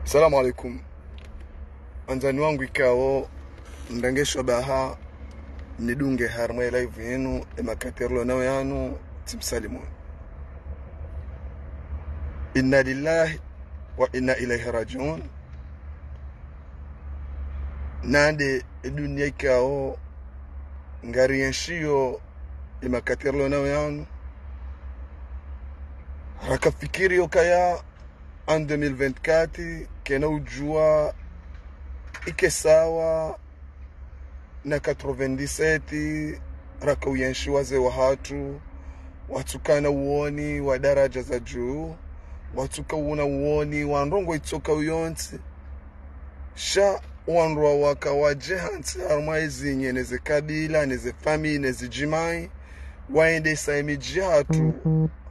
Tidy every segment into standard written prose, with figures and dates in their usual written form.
Salamu alaikum. Anzani wangu ikao ndangesho baha nidunge harma live yenu emakaterlo nawe yanu timsalimun. Inna lillahi wa inna ilaihi rajiun. Nande dunia ikao ngari yenshio emakaterlo nawe yanu rakafikiri yokaya en 2024 kena ujua ike sawa na 97 raka uyenshi waze wa hatu watukana uoni wa daraja za juu watuka uona uoni wanrongo itoka uyonti sha wanrwa waka wajehanti harmaizi nye neze kabila neze fami neze jimai waende saimi jihatu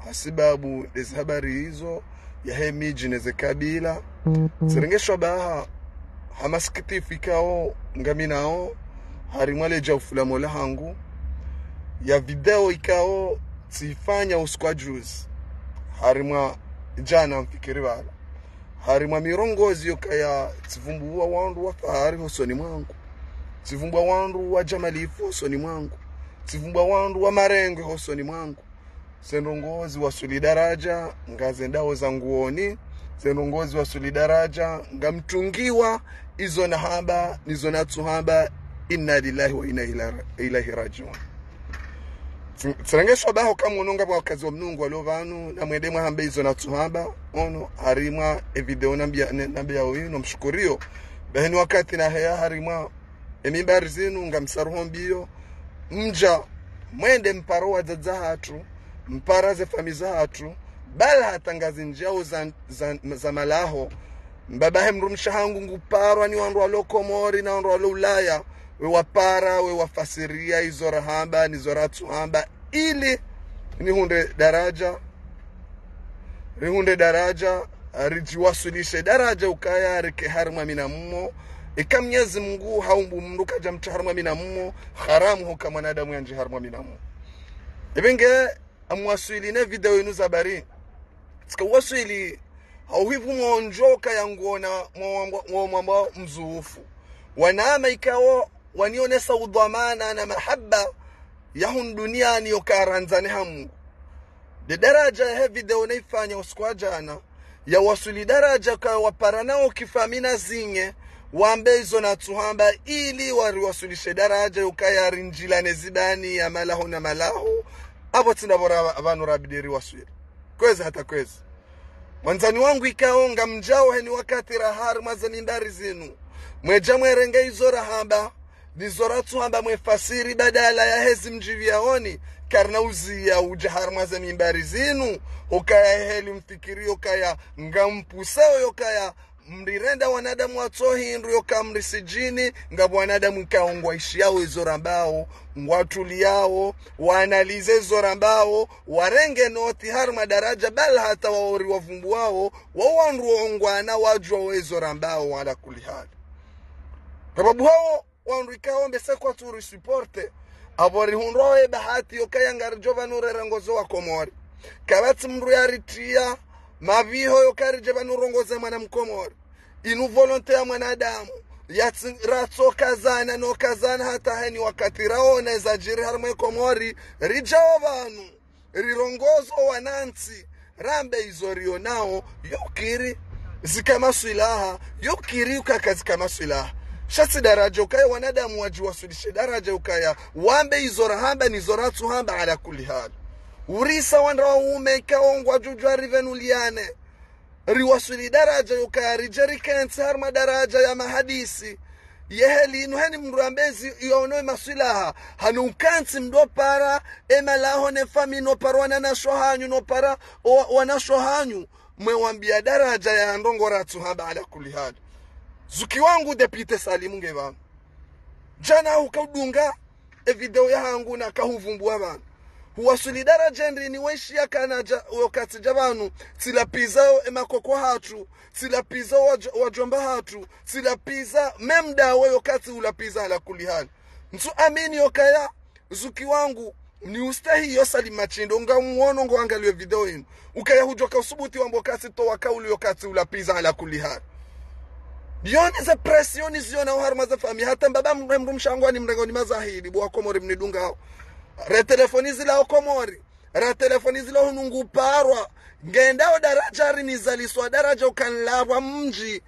hasibabu neze habari hizo ya he miji neze kabila zirengesho baha hamasikitifu ikao ngaminao harimwale jaufula mola hangu ya video ikao tifanya uskwa juzi harimwa jana mfikiri wala harimwa mirongozi yokaya tivumbuwa wandu wa fahari hosoni mwangu tivumbuwa wandu wa jamalifu hosoni mwangu tivumbuwa wandu wa marengwe hosoni mwangu Senrongozi wa Solidaraja ngazendao za nguoni Senrongozi wa Solidaraja ngamtungiwa izo na haba nizo na tuhaba. Inna lillahi wa inna ilaihi rajiun. Tsirengesho baho kama unonga kwa kazi wa mnungu walovanu na mwede mwahambe izo na tuhaba ono harimwa video nambia wino mshukurio bahini wakati na hea harimwa emibari zinu ngamsaruhombiyo mja mwende mparo wa zadzahatu mparaze famiza hatu bala hatangazi njao za malaho mbabahe mrumsha hangu nguparwa ni wandu walo Komori na wandu walo Ulaya we wapara we wafasiria izo rahamba ni zoratu hamba ili ni hunde daraja rijiwasulishe daraja ukaya rike harma minammo ikamnyezi Mungu haumbu mnduka jamcha harma minammo haramu huka mwanadamu yanji harma minammo ibenge amwaswili na video inu zabari tika waswili hauhivu mwonjoka ya nguona mwamba mzuufu wanama ikao wanionesa udhamana na mahaba yahun duniani yokaranzani hamu de daraja ya video naifanya uskwa jana ya waswili daraja kwa waparanao kifamina zinge wambezo na tuhamba ili wariwasulishe daraja ukaya rinjila nezibani ya malahu na malahu abo tindabora abantu rabidiri waswiri kwezi hata kwezi mwanzani wangu ikaonga mjao heni wakati rahar mazamindari zinu mweja mwerenge izo rahamba nizoratu hamba mwefasiri badala ya hezi mjiviaoni karna uzia ujahar mazamimbari zinu ukaya heli mfikiri ukaya ngampusao yokaya mrirenda wanadamu watohi nru yoka mrisijini ngabu wanadamu ikaongwa ishiao izorambao ngwatuliao wanalize izorambao warenge noti harma daraja bala hata waori wavumbu wao wawanru ongwana wajua izorambao wala kulihali sababu hao wanru ikao mbese kwa turi supporte abori hunroe bahati yokaya ngarjova nure rangozo wa Komori kabati mru yaritia maviho yokari jeba nurongoze mwana Mkomori inu volonte ya mwanadamu yati ratso kazana no kazana hata heni wakati raona zajiri harmwe Komori rijao vanu rirongozo wanansi rambe izorio nao yokiri zikama swilaha yokiri ukakazi kama swilaha shati daraja ukaya wanadamu wajiwasulishe daraja ukaya wambe izora hamba nizoratu hamba ala kulli hali urisa wanda waume ikaongwa jujwa rivenuliane riwasuli daraja yukaya rijeri kensi harma daraja ya mahadisi yeheli inuheni mruambezi ionoe masuilaha hanu ukansi mdopara emalaho nefami nopara wananashohanyu nopara wanashohanyu mwewambia daraja ya ndongo ratu haba ala kulihali zuki wangu depite Salimu ngevanu jana ukaudunga video ya hangu na kahuvumbu wabanu huwasuli daraja ndini weshia kanaja wakati jabanu silapizao emakoko hatu silapizao wajomba hatu silapiza memda wakati ulapiza ala kulihali nsu amini yokaya zuki wangu ni ustahi yosali machindo nga muono ngo angalie video yenu ukaya hujoka usubuti wambokasi to wakauli wakati ulapiza ala kulihali Yoni za presioni ziona harma za fami hata baba mremru mshangwani mrengoni mazahidi bwa komori mnidungao re telefoni zila komori ra telefoni zila hunungu parwa ngendao daraja rinizaliswa daraja ukanlabwa mji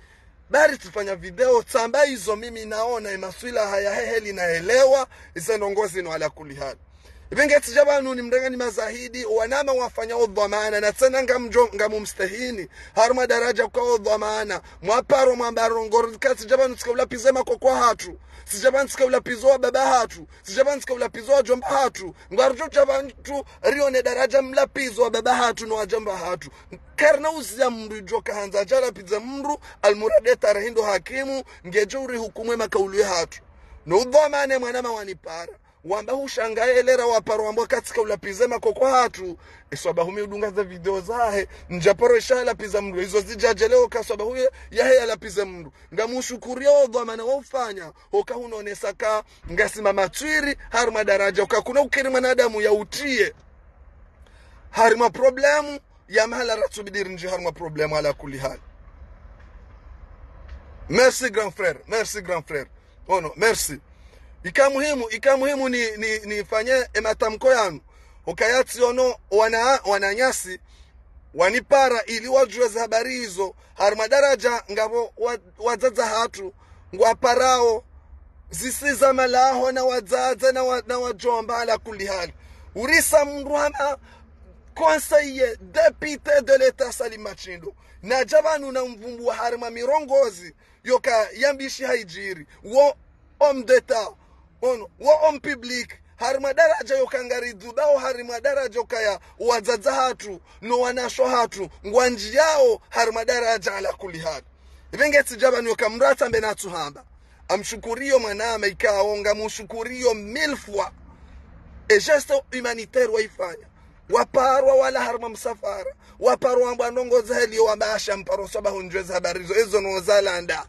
bari tufanya video tsamba hizo mimi naona maswila haya heheli naelewa isenongozi no ala kulihali ibengeti jabanu ni mrengani mazahidi wanama wafanya udhamana na tena ngamumstahini harma daraja kwa udhamana mwaparo mwambaro ngoro kati jabanu tsikabula pizema kwa hatu sijabanu tsikabula pizoa baba hatu sijabanu tsikabula pizoa jomba hatu ngarjo jabanu rione daraja mlapizo baba hatu no ajamba hatu karna uzia mru joka hanza jala pizza mru almuradeta rahindo hakimu ngejuri hukumwe makaulu hatu no udhamana mwanama wanipara wamba hushangaye elera waparo wambo katika ulapizema kwa hatu iswaba humi udunga za video zahe njaporo ishala piza mru hizo zijajeleo kaswaba huye yahe alapiza mru ngamushukuria udhamana wafanya hoka hunonesaka ngasimama twiri harma daraja hoka kuna ukiri manadamu ya utie harma problemu ya mahala ratubidiri nji harma problemu ala kuli hali. Merci grand frère ono merci. Ikamuhimu ni fanye matamko yanu ukayati ono wananyasi wanipara ili wajue za habari hizo harma daraja ngabo wazaza hatu ngwaparao zisiza malaho na wazaza na wajomba ala kuli hali urisa mruhama conseiller député de l'état Salim Machindo na jabanu na mvumbu wa harma mirongozi yoka yambishi haijiri wo homme d'état ono wo public harma daraja yokangari dudao harma daraja yokaya wazaza hatu no wanasho hatu ngwanji yao harma daraja ala kulihad ibengeti jabanu yokamrata mbenatu hamba amshukurio manama ikaonga mushukurio milfwa e gesto humanitaire waifanya waparwa wala harma msafara waparwa amba ndongoza heli wabasha mparo sabahu njweza habarizo ezo no zalanda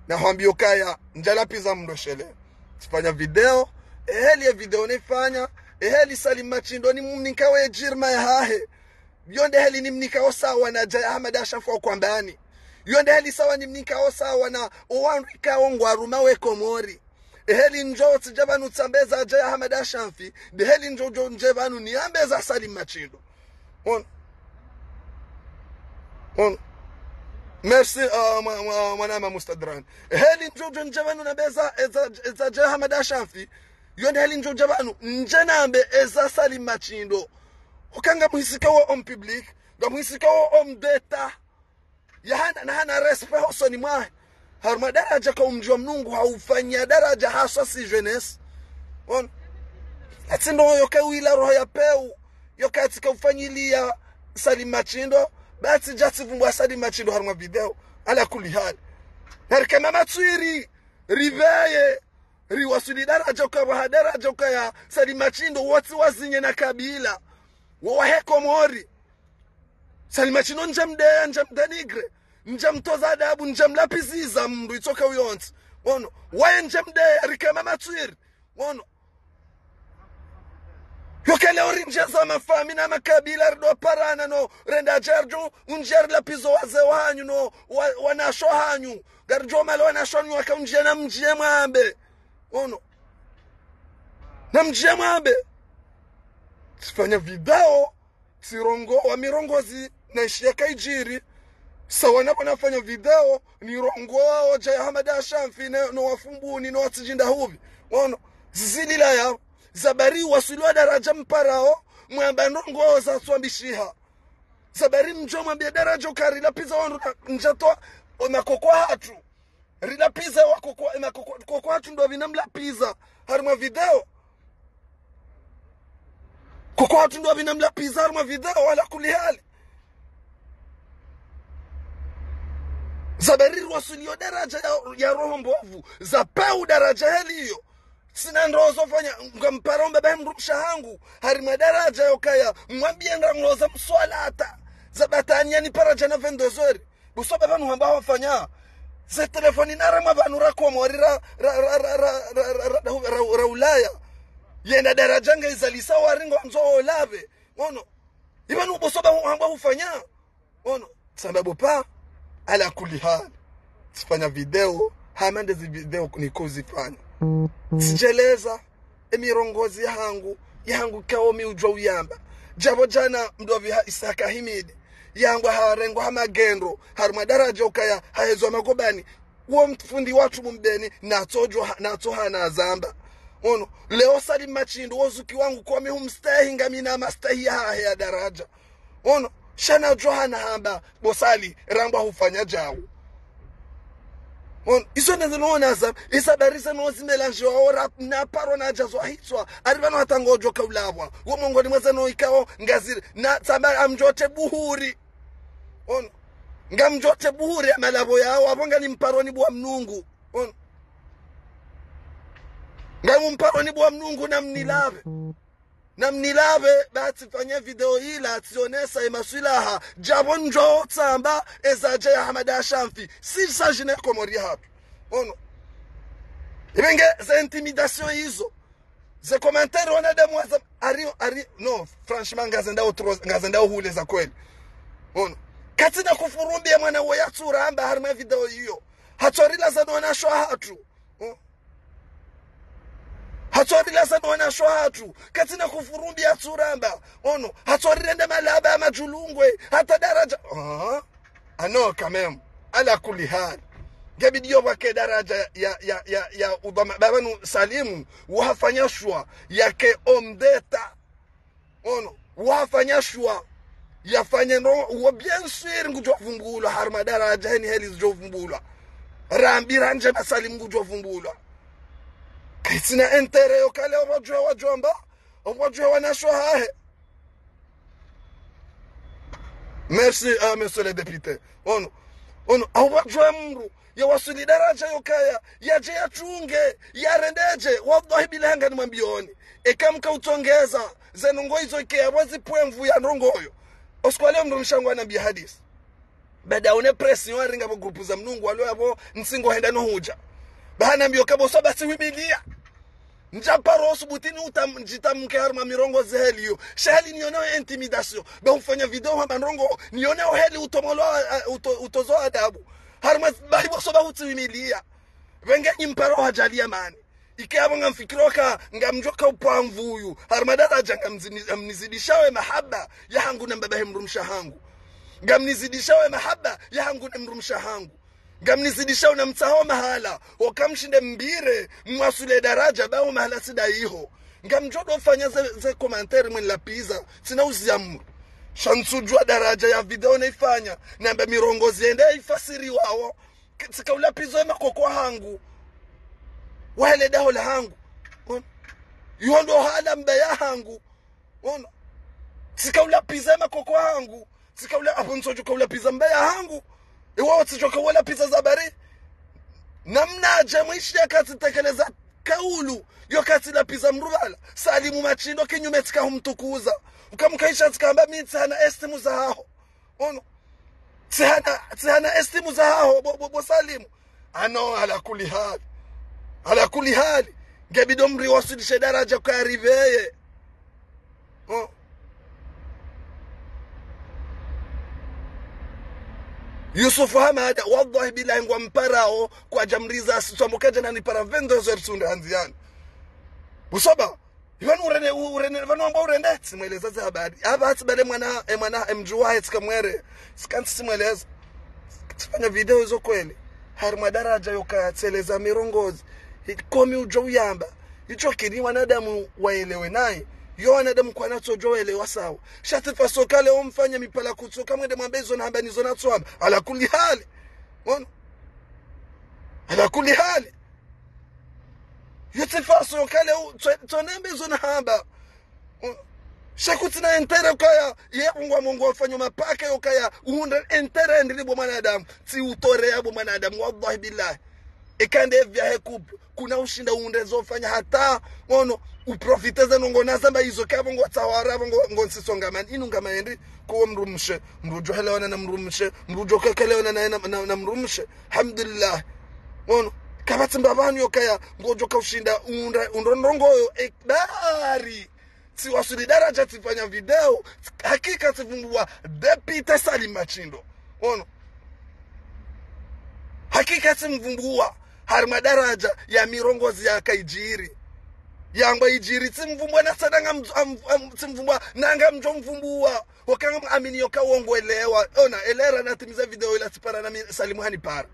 na hambio kaya njalapiza mndoshele sifanya video eheli ya video nifanya eheli Salim Machindo ni mnikawe jirma ya hahe yonde heli ni mnikao sawa na Jaya Ahmed Ashafu kwa mbani yonde heli sawa ni mnikao sawa na owanrika ongwaruma we komori eheli njo tijabanu tsambeza Jaya Ahmed Ashafi de heli njo njebanu niambeza Salim Machindo on merci mwanama mustadran heli njo njebanu nabeza eza Jaya Ahmed Ashafi yonde heli njo njebanu njenambe eza Salim Machindo ukanga muhisika wa on public ngamuhisika wa on data yahana hana respect hosoni mwa harma daraja kwa umjua mnungu haufanya daraja haswa si jeunesse on atindo yoka wila roho ya peu yoka atika ufanyilia Salim Machindo bati jati vumbwa Salim Machindo harma video ala kuli hali harika mama twiri riveye riwasuli daraja kwa daraja kwa ya Salim Machindo watu wazinye na kabila wawaheko mori Salim Machindo njamdanigre njamtoza adabu njamlapiziza mndu itoka uyonzi wono wae njamde rikama matswiri wono yokele orinjeza mafami na makabila rido parana no renda jarjo unjer lapizo waze wanyu no wanasho hanyu garjo malo wanasho hanyu waka unje na mjie mwambe wono na mjie mwambe sifanya video sirongo wa mirongozi na ishia ijiri sawa na wanafanya video ni rongo wao Jaya Ahmed Ashafi no wafumbuni no watijinda huvi wono zilila ya zabari wasulwa daraja mparao mwamba rongo wao za swambishiha zabari mjoma bia daraja ukarila pizza wano njatoa makokwa hatu rila pizza wakokwa makokwa hatu ndo vinamla pizza harima video kokwa hatu ndo vinamla pizza harima video wala kulihali zabari wasulio daraja ya roho mbovu za peu daraja heliyo sina ndozo fanya ngampara mbebe mrusha hangu harima daraja yokaya mwambie ngamloza mswalata zabatania ni paraja na vendozori busobe banu hamba wafanya ze telefoni nara mabanu rako morira ra ulaya yenda daraja ngaizalisa waringo nzo olave wono ibanu busobe hamba ufanya wono sababu pa ala kulli hal tifanya video hamande zi video nikozifanya sijeleza emirongozi yangu kaomi ujwa uyamba jabo jana mdovi Isaka Himidi yangu harengo hamagendo haruma daraja ukaya haezwa magobani uo mfundi watu mumbeni natoha na zamba ono leo Salim Machindo wozuki wangu kwa mihumstahi ngamina mastahi ya daraja ono shana johana hamba bosali ramba hufanya jawo on iso nezona za isadarisa nozimelanjwa ora na parona jazo hitwa aribano hatangojo kaulabwa wo mongoni mwazano ikao ngazire na tsamba amjote buhuri on ngamjote buhuri amalabo yao abonga ni mparoni bwa mnungu on ngamu mparoni bwa mnungu namnilabe bati fanya video ila ationesa imaswilaha jabon jo tsamba ezaje ya Hamada Shamfi si sajine komori hapo ono ibenge za intimidation hizo ze commentaire wanadamu waza ari no franchement ngazenda hule za kweli ono katina kufurumbia mwana wa yatura amba harma video hiyo hatorila za nona shwa hatu hatorila sana wanashwa hatu katina kufurumbi ya turamba ono hatorirende malaba ya majulungwe hata daraja ano kamem ala kuli hali gabidiyo wake daraja ya Obama babanu Salimu wafanyashwa yake omdeta ono wafanyashwa yafanye no wa bien sûr ngujwa vumbulwa harma daraja heni heli zjovumbulwa rambi ranje Salimu ngujwa vumbulwa kaitsina entere yokale wajomba wajwa wanashwa hahe. Merci monsieur le député ono awajwa mru ya wasuli daraja yokaya yaje yachunge yarendeje wallahi bilanga ni mambioni ekamka utongeza zenongo hizo ikea wazipwemvu ya ndongoyo oskwale mru mshango anambia hadisi bada une press yoringa bo group za mnungu walo yabo nsingo henda no huja bahana mbio kabo soba siwimilia njaparo subutini utamjitamke harma mirongo zeheliyo shahali nioneo intimidation ba ufanya video hamba ndongo nioneo heli utozo adabu harma bahibo soba utiwimilia wenge imparo hajalia mani ikiabo ngamfikiroka ngamjoka upamvuyu harma daraja ngamnizidishawe mahaba yangu na mbaba mrumsha hangu ngamnizidishawe mahaba yangu na mrumsha hangu ngamnizidishawe na mtaho mahala wakamshinde mbire mwasule daraja bao mahala sida hiho ngamjodo fanya ze commentaire mwen lapiza sina uziamu shansujwa daraja ya video naifanya namba mirongozi ende ifasiri wao sika ulapizo ema koko hangu wale daho la hangu yondo hala mbaya hangu sika ulapiza ema koko hangu sika ula aponsoju ka ulapiza mbaya hangu iwao tijoka wala pizza zabari namnaje mwishi yakati tekeleza kaulu yokati la pizza mrubala Salimu Machindo kinyume tika humtukuza ukamkaisha tikamba miti hana estimu za hao ono tihana estimu za hao bo Salimu ano ala kuli hali gebido mri wasudishe daraja kwa arriveye Yusuf Hamada wallahi billahi ngwa mparao kwa jamriza sitomokaje na nipara 22 sunde hanziani busoba yanu urene vanu amba urende simweleza za habari aba hatibale mwana mjuwa tsikamwere sikanti simweleza tifanya video hizo kweli harma daraja yokateleza mirongozi ikomi ujo uyamba icho kini wanadamu waelewe naye yo wanadamu kwa natsojo elewa sawa shatifa sokale omfanya mipala kutsoka mwende mwambezo na hamba nizo natswamba ala kuli hali yotifa sokale tonembezo na hamba shakutina entere kaya yengwa Mungu afanya mapaka yokaya uunda entere ndilibo mwanadamu ti utore abo mwanadamu wallahi billahi ekande vya hekup kuna ushinda uundezo ufanya hata uprofiteza nongona samba hizo kabo ngotawara ngonsisonga man inunga maendi ko mrumshe mrujo helewana na mrumshe mrujo kekelewana na mrumshe alhamdulillah kabati mbabani yokaya ngojo ka ushinda undondongoyo ekbari si wasuli daraja tifanya video hakika tifungwa Deputy Salim Machindo hakika simvumbua harma daraja ya mirongozi ya kaijiri yangwa ijiri simvumbua na sadanga simvumbua nanga mjo mvumbua wakanga amini yoka uongoelewa ona elera natimiza video ila sipara na salimu hani para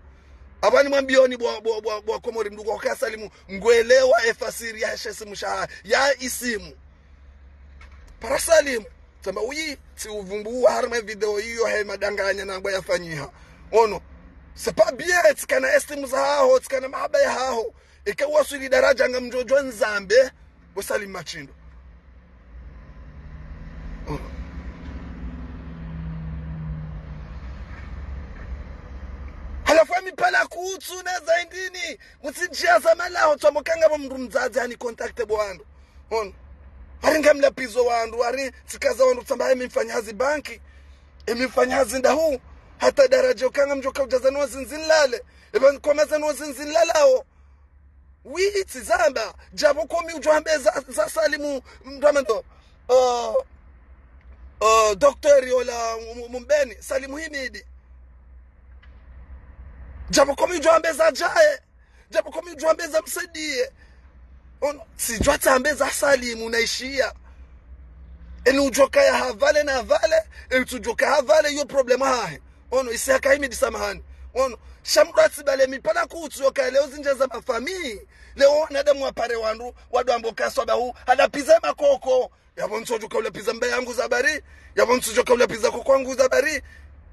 abani mwambioni bwa komori mdugo kwa salimu ngwelewa efasiri ya shesi mushaha ya isimu para salimu sema uyi si uvumbua harma video hiyo hai madanganya nangwa yafanyiha ono sepa bien tsikana estimu za hao tsikana mahaba ya hao ikawa swili daraja nga mjojo nzambe Salim Machindo halafu amipala kutsu na zaindini mutsinjia zamalaho twamokanga mndu mzazi hani contacte bwandu ono haringa mlapizo wandu hari tsikaza wandu tsamba emimfanyazi banki emimfanyazi ndahu hata daraja ukanga mjoka ujazanwa zinzinlale eba komazanwa zinzinlalao witi zamba jabo komi ujwambe za salimu mdamendo doktor yola mumbeni salimu himidi jabo komi ujwambe za jae jabo komi ujwambe za msadie si jwata ambe za salimu naishia eni ujoka ya havale na havale eni tujoka havale yo problema hahe isi haka himidi samahani shamrati bale mipana kutu yoka leo zinja za mafamii leo nadamu wapare wandu wadu amboka soba huu hadapiza makoko yabonso joka ule piza mbe yangu za bari yabonso joka ule piza kukwangu za bari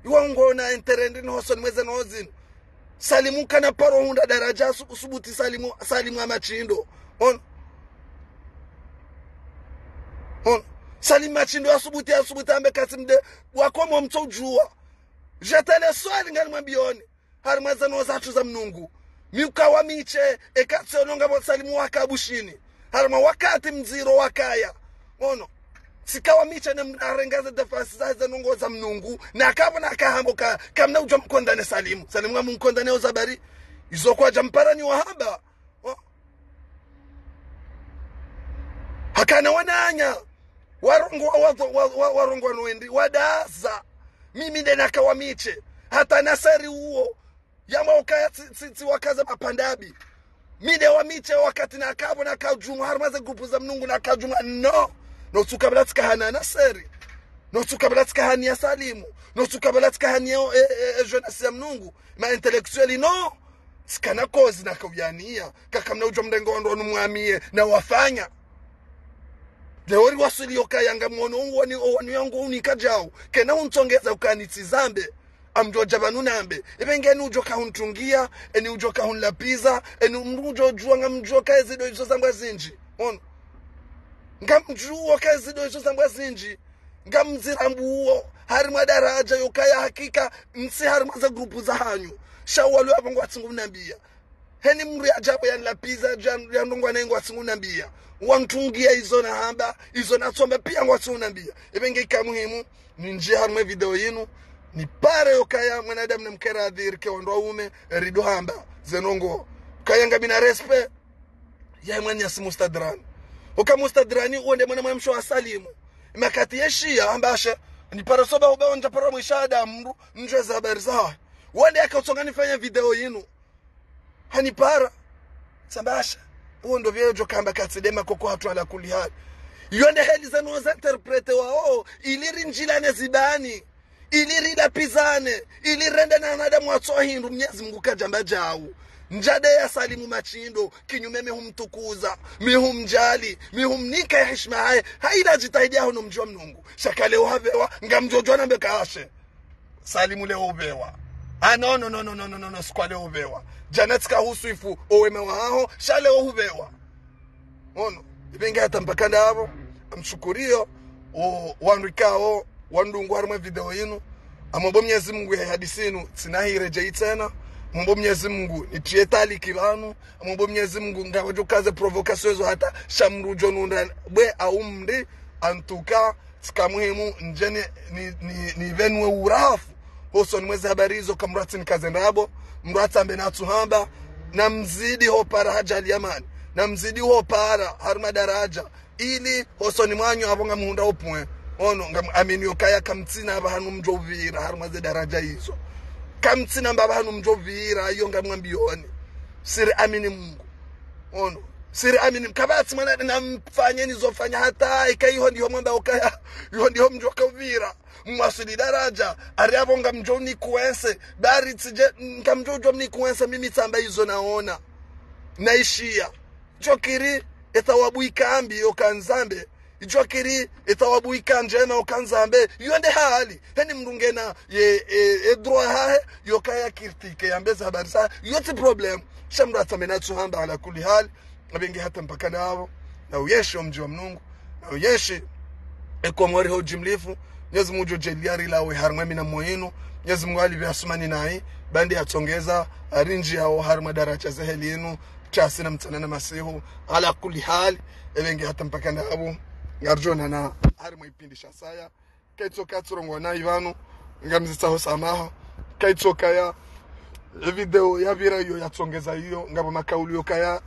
yuango na interendi nohoso nimweze nohozini salimu kana paro hunda daraja subuti salimu wa Machindo salimu Machindo asubuti ambe kasimde wakomo mto ujua jetele swali ngani mwambioni harmaza no zatu za mnungu miukawa miche ekatse ononga bo salimu wakabushini harma wakati mziro wakaya sikawa miche na mnarengaza defense za nongo za mnungu na akabo na akahamboka kamna ujo mkondane salimu ngamu mkondane ozabari izokwa jampara ni wahaba hakana wananya warongo nwendi wadaza mimi ndena kawa miche hata nasari uo yama ukaya tsi wakaza mapandabi mide wa miche wakati na kabo na kajuma harmaza grupu za mnungu na kajuma no tukabalatika hana nasari no tukabalatika hania salimu no tukabalatika hania jeunesse ya mnungu ma intellectually no sikana kozi na kawyania kakamna ujo mrengo ndo numwamie na wafanya Deori wasuli yoka yanga mwono wani yangu unikajao kena untongeza ukaniti zambe amjo javanu nambe ebengeni ujoka huntungia eni ujoka hunlapiza eni mrujo jua nga mjoka ezido iso zambwa zinji nga mjuo ka ezido iso zambwa zinji nga mzirambu uo harima daraja yoka ya hakika msi harima za grupu za hanyu shawalu ya vangu watingu nambia heni mri ajabu ya nlapiza ya ndungwa na ingu watingu nambia wantungia izo na hamba izo na tsomba pia ngwatingu nambia ebenge ikamuhimu ninji harima video yinu ni pare yokaya mwanadamu na mkera adhiri ke wando ume rido hamba zenongo kaya nga bina respe ya mwani ya si mustadrani oka mustadrani uonde mwana msho wa salimu makati yeshia ambasha ni para soba ube onja para mwishada mru njwe za habari zaha uonde yaka utonga nifanya video yinu hani para sambasha uondo vya ujo kamba katsidema koko hatu ala kuli hali yonde heli zanuoza interprete wao iliri njilane zibani iliri lapizane ilirende na nadamu watsoa hindu Mwenyezi Mungu kajamba jau njade ya Salimu Machindo kinyume mihumtukuza mihumjali mihumnika ya heshima hae haida jitahidi hono mjua mnungu shakale uhavewa nga mjojwa na mbekaashe Salimu leo uvewa no skwale uvewa janatika husuifu oweme waho shale uvewa ibenga hata mpakanda havo amshukurio wanrikao wandungu haruma video yinu amombo Mwenyezi Mungu ya hadisinu sinahirejei tena amombo Mwenyezi Mungu nitietali kibanu amombo Mwenyezi Mungu ngawajokaze provocation zo hata shamrujo nunda bwe aumri antuka sikamuhimu njene ni venwe urafu hoso nimweze habari hizo kamrati nikazendabo mrata ambe natuhamba na mzidi ho para hajali yamani na mzidi ho para haruma daraja ili hoso ni mwanyo abonga muhunda opwe ngam amini yokaya kamtsina abahanu mjovira haruma ze daraja hizo kamtsina mbaba hanu mjovira iyo ngamwambioni siri amini Mungu ono siri amini kabatsi mwana namfanye nizofanya hata ikaiho ndiho mwamba ukaya iyo ndiho mjoka uvira mwasudi daraja ari abonga mjoni kuense bari tsije ngamjojo mni kuense mimi tsamba hizo naona naishia jokiri etawabuika ambi okanzambe ijokiri etawabuika njena okanzambe yonde hali heni mrungena ye droit hahe yokaya kirtike yambeza habari sa yote problem shamra tamenatsu hamba ala kuli hali abengi hata mpaka nao na uyeshe mji wa Mungu na uyeshe ekomori ho jimlifu Mwenyezi Mungu jeliari lawe harmami na moyenu Mwenyezi Mungu alivyasumani nai bandi atongeza arinji yao harma daraja zaheli yenu chasi na mtsanana masihu ala kuli hali ebengi hata mpaka nao ngarjona na harma ipindisha saya kaitsoka tsorongo na ivanu ngamzitsa hosamaha kaitsoka ya video ya vira yo yatsongeza hiyo ngabo makauli yokaya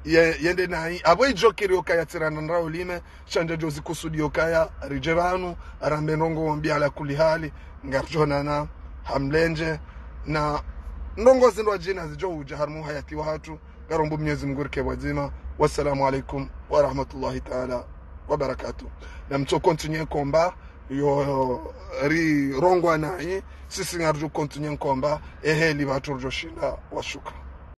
yende nai abo ijokiri yokaya tirana ndrao lime shanje jozi kusudi yokaya rijevanu arambe ndongo wambi ala kuli hali ngarjona na hamlenje na ndongo zindwa jina zijo uja harmu hayati wa hatu garombo Mwenyezi Mungu rike wazima. Wassalamu alaikum wa rahmatullahi ta'ala wa barakatuh. Na mto continue komba yo ri rongwa nai sisi ngarju continue komba eheli watu rjoshinda wa shukra.